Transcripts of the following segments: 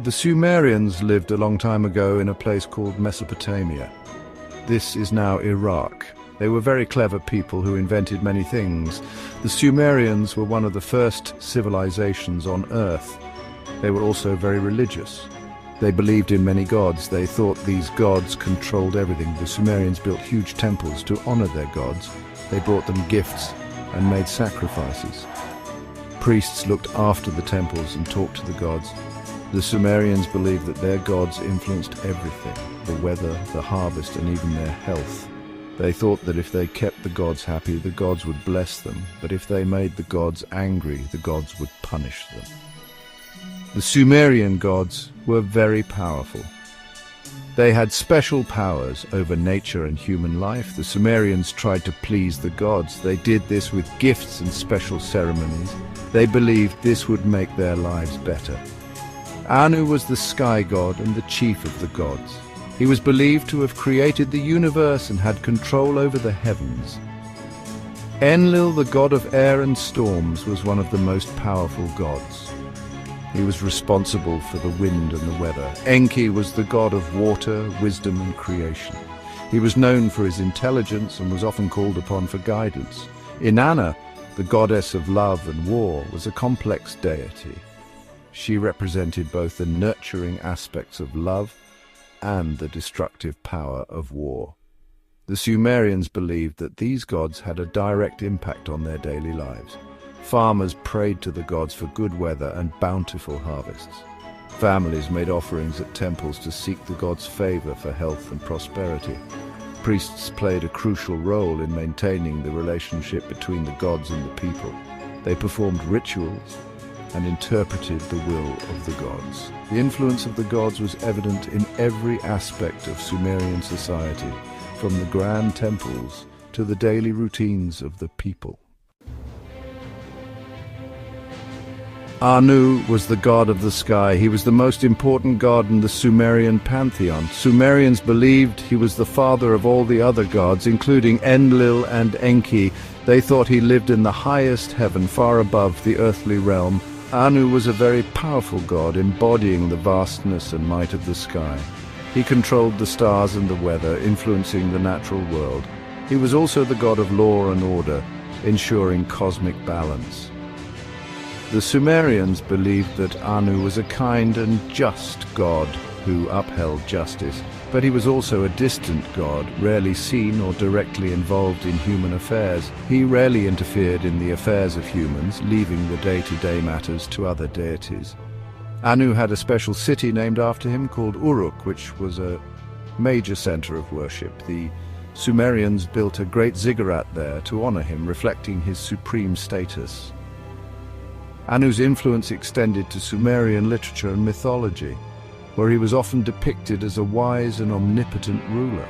The Sumerians lived a long time ago in a place called Mesopotamia. This is now Iraq. They were very clever people who invented many things. The Sumerians were one of the first civilizations on Earth. They were also very religious. They believed in many gods. They thought these gods controlled everything. The Sumerians built huge temples to honor their gods. They brought them gifts and made sacrifices. Priests looked after the temples and talked to the gods. The Sumerians believed that their gods influenced everything, the weather, the harvest, and even their health. They thought that if they kept the gods happy, the gods would bless them, but if they made the gods angry, the gods would punish them. The Sumerian gods were very powerful. They had special powers over nature and human life. The Sumerians tried to please the gods. They did this with gifts and special ceremonies. They believed this would make their lives better. Anu was the sky god and the chief of the gods. He was believed to have created the universe and had control over the heavens. Enlil, the god of air and storms, was one of the most powerful gods. He was responsible for the wind and the weather. Enki was the god of water, wisdom and creation. He was known for his intelligence and was often called upon for guidance. Inanna, the goddess of love and war, was a complex deity. She represented both the nurturing aspects of love and the destructive power of war. The Sumerians believed that these gods had a direct impact on their daily lives. Farmers prayed to the gods for good weather and bountiful harvests. Families made offerings at temples to seek the gods' favor for health and prosperity. Priests played a crucial role in maintaining the relationship between the gods and the people. They performed rituals and interpreted the will of the gods. The influence of the gods was evident in every aspect of Sumerian society, from the grand temples to the daily routines of the people. Anu was the god of the sky. He was the most important god in the Sumerian pantheon. Sumerians believed he was the father of all the other gods, including Enlil and Enki. They thought he lived in the highest heaven, far above the earthly realm. Anu was a very powerful god, embodying the vastness and might of the sky. He controlled the stars and the weather, influencing the natural world. He was also the god of law and order, ensuring cosmic balance. The Sumerians believed that Anu was a kind and just god who upheld justice, but he was also a distant god, rarely seen or directly involved in human affairs. He rarely interfered in the affairs of humans, leaving the day-to-day matters to other deities. Anu had a special city named after him called Uruk, which was a major center of worship. The Sumerians built a great ziggurat there to honor him, reflecting his supreme status. Anu's influence extended to Sumerian literature and mythology, where he was often depicted as a wise and omnipotent ruler.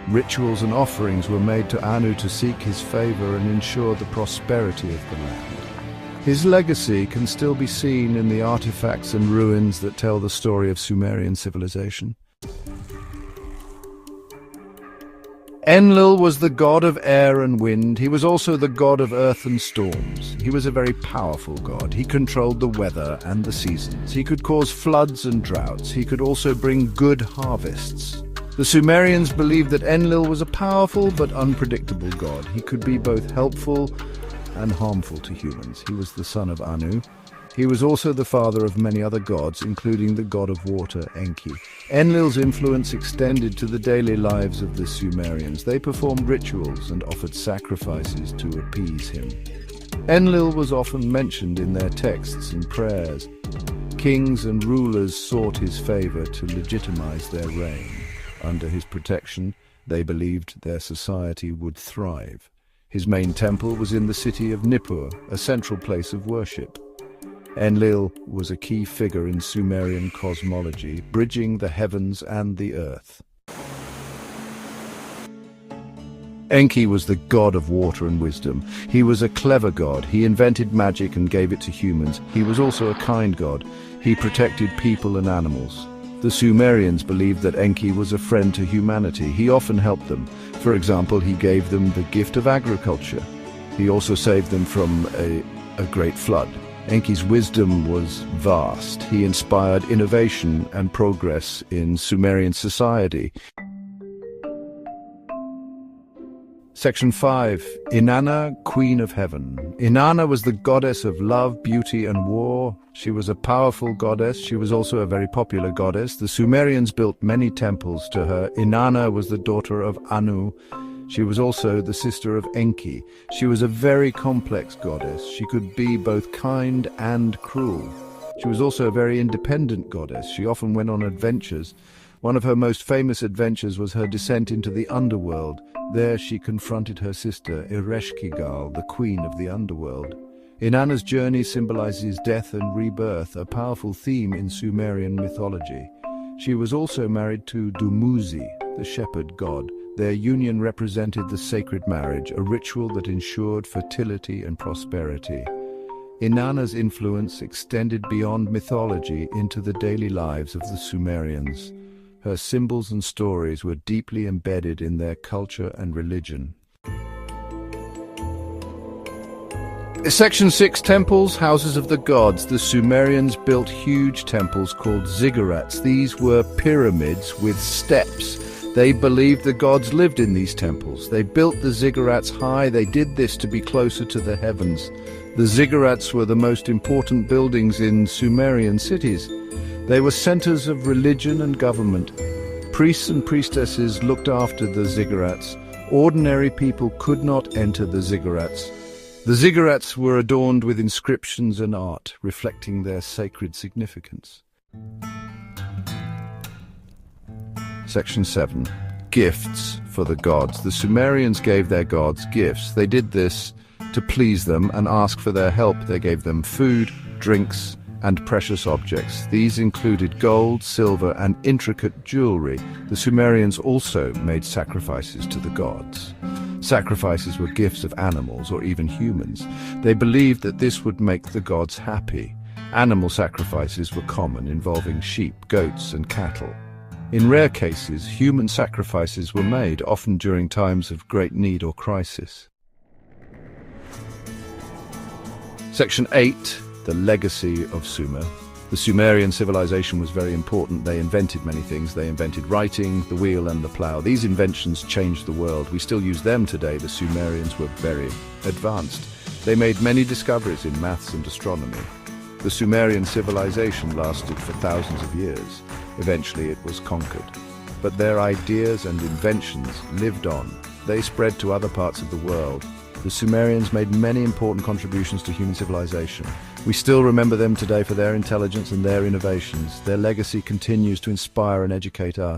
Rituals and offerings were made to Anu to seek his favor and ensure the prosperity of the land. His legacy can still be seen in the artifacts and ruins that tell the story of Sumerian civilization. Enlil was the god of air and wind. He was also the god of earth and storms. He was a very powerful god. He controlled the weather and the seasons. He could cause floods and droughts. He could also bring good harvests. The Sumerians believed that Enlil was a powerful but unpredictable god. He could be both helpful and harmful to humans. He was the son of Anu. He was also the father of many other gods, including the god of water, Enki. Enlil's influence extended to the daily lives of the Sumerians. They performed rituals and offered sacrifices to appease him. Enlil was often mentioned in their texts and prayers. Kings and rulers sought his favor to legitimize their reign. Under his protection, they believed their society would thrive. His main temple was in the city of Nippur, a central place of worship. Enlil was a key figure in Sumerian cosmology, bridging the heavens and the earth. Enki was the god of water and wisdom. He was a clever god. He invented magic and gave it to humans. He was also a kind god. He protected people and animals. The Sumerians believed that Enki was a friend to humanity. He often helped them. For example, he gave them the gift of agriculture. He also saved them from a great flood. Enki's wisdom was vast. He inspired innovation and progress in Sumerian society. Section 5. Inanna, Queen of Heaven. Inanna was the goddess of love, beauty, and war. She was a powerful goddess. She was also a very popular goddess. The Sumerians built many temples to her. Inanna was the daughter of Anu. She was also the sister of Enki. She was a very complex goddess. She could be both kind and cruel. She was also a very independent goddess. She often went on adventures. One of her most famous adventures was her descent into the underworld. There she confronted her sister, Irrigation, the queen of the underworld. Inanna's journey symbolizes death and rebirth, a powerful theme in Sumerian mythology. She was also married to Dumuzi, the shepherd god. Their union represented the sacred marriage, a ritual that ensured fertility and prosperity. Inanna's influence extended beyond mythology into the daily lives of the Sumerians. Her symbols and stories were deeply embedded in their culture and religion. Section 6. Temples, houses of the gods. The Sumerians built huge temples called ziggurats. These were pyramids with steps. They believed the gods lived in these temples. They built the ziggurats high. They did this to be closer to the heavens. The ziggurats were the most important buildings in Sumerian cities. They were centers of religion and government. Priests and priestesses looked after the ziggurats. Ordinary people could not enter the ziggurats. The ziggurats were adorned with inscriptions and art, reflecting their sacred significance. Section 7. Gifts for the gods. The Sumerians gave their gods gifts. They did this to please them and ask for their help. They gave them food, drinks, and precious objects. These included gold, silver, and intricate jewelry. The Sumerians also made sacrifices to the gods. Sacrifices were gifts of animals or even humans. They believed that this would make the gods happy. Animal sacrifices were common, involving sheep, goats, and cattle. In rare cases, human sacrifices were made, often during times of great need or crisis. Section 8. The legacy of Sumer. The Sumerian civilization was very important. They invented many things. They invented writing, the wheel, and the plough. These inventions changed the world. We still use them today. The Sumerians were very advanced. They made many discoveries in maths and astronomy. The Sumerian civilization lasted for thousands of years. Eventually it was conquered. But their ideas and inventions lived on. They spread to other parts of the world. The Sumerians made many important contributions to human civilization. We still remember them today for their intelligence and their innovations. Their legacy continues to inspire and educate us.